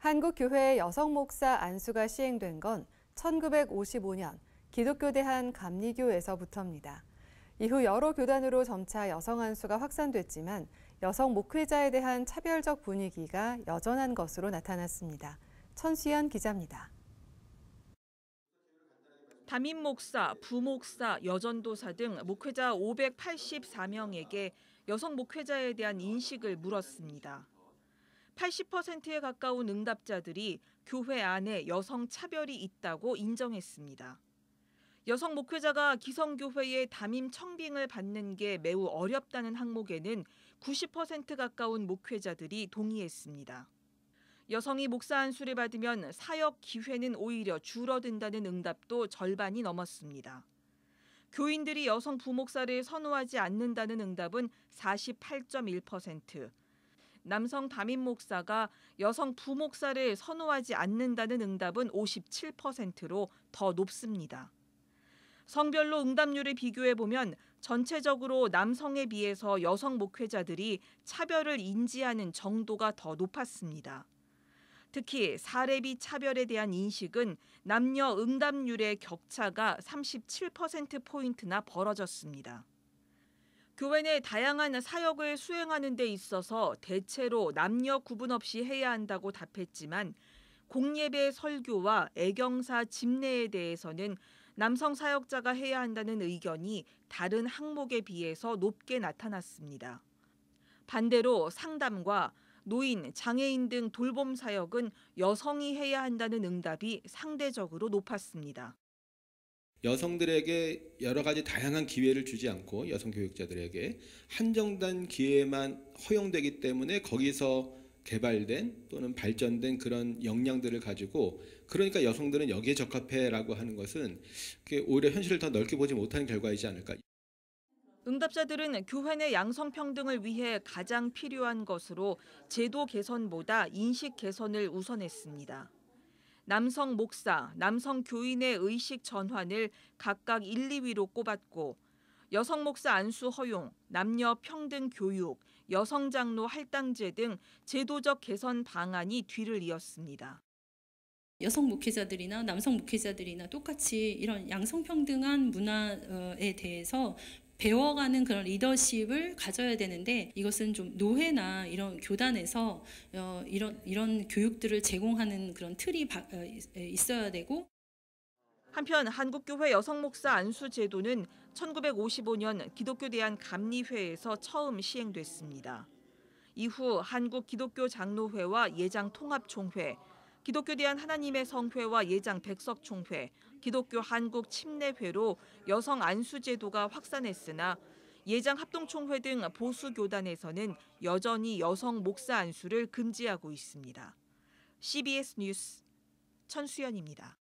한국교회 여성 목사 안수가 시행된 건 1955년 기독교대한 감리교에서부터입니다. 이후 여러 교단으로 점차 여성 안수가 확산됐지만 여성 목회자에 대한 차별적 분위기가 여전한 것으로 나타났습니다. 천수연 기자입니다. 담임 목사, 부목사, 여전도사 등 목회자 584명에게 여성 목회자에 대한 인식을 물었습니다. 80%에 가까운 응답자들이 교회 안에 여성 차별이 있다고 인정했습니다. 여성 목회자가 기성교회의 담임 청빙을 받는 게 매우 어렵다는 항목에는 90% 가까운 목회자들이 동의했습니다. 여성이 목사 안수를 받으면 사역 기회는 오히려 줄어든다는 응답도 절반이 넘었습니다. 교인들이 여성 부목사를 선호하지 않는다는 응답은 48.1%, 남성 담임 목사가 여성 부목사를 선호하지 않는다는 응답은 57%로 더 높습니다. 성별로 응답률을 비교해보면 전체적으로 남성에 비해서 여성 목회자들이 차별을 인지하는 정도가 더 높았습니다. 특히 사례비 차별에 대한 인식은 남녀 응답률의 격차가 37%포인트나 벌어졌습니다. 교회 내 다양한 사역을 수행하는 데 있어서 대체로 남녀 구분 없이 해야 한다고 답했지만 공예배 설교와 애경사 집례에 대해서는 남성 사역자가 해야 한다는 의견이 다른 항목에 비해서 높게 나타났습니다. 반대로 상담과 노인, 장애인 등 돌봄 사역은 여성이 해야 한다는 응답이 상대적으로 높았습니다. 여성들에게 여러 가지 다양한 기회를 주지 않고 여성 교육자들에게 한정된 기회만 허용되기 때문에 거기서 개발된 또는 발전된 그런 역량들을 가지고 그러니까 여성들은 여기에 적합해라고 하는 것은 오히려 현실을 더 넓게 보지 못하는 결과이지 않을까. 응답자들은 교회 내 양성평등을 위해 가장 필요한 것으로 제도 개선보다 인식 개선을 우선했습니다. 남성 목사, 남성 교인의 의식 전환을 각각 1, 2위로 꼽았고 여성 목사 안수 허용, 남녀 평등 교육, 여성 장로 할당제 등 제도적 개선 방안이 뒤를 이었습니다. 여성 목회자들이나 남성 목회자들이나 똑같이 이런 양성평등한 문화에 대해서 배워가는 그런 리더십을 가져야 되는데 이것은 좀 노회나 이런 교단에서 이런 교육들을 제공하는 그런 틀이 있어야 되고. 한편 한국교회 여성 목사 안수 제도는 1955년 기독교대한 감리회에서 처음 시행됐습니다. 이후 한국기독교장로회와 예장통합총회, 기독교대한 하나님의 성회와 예장 백석총회, 기독교 한국 침례회로 여성 안수 제도가 확산했으나 예장 합동총회 등 보수 교단에서는 여전히 여성 목사 안수를 금지하고 있습니다. CBS 뉴스 천수연입니다.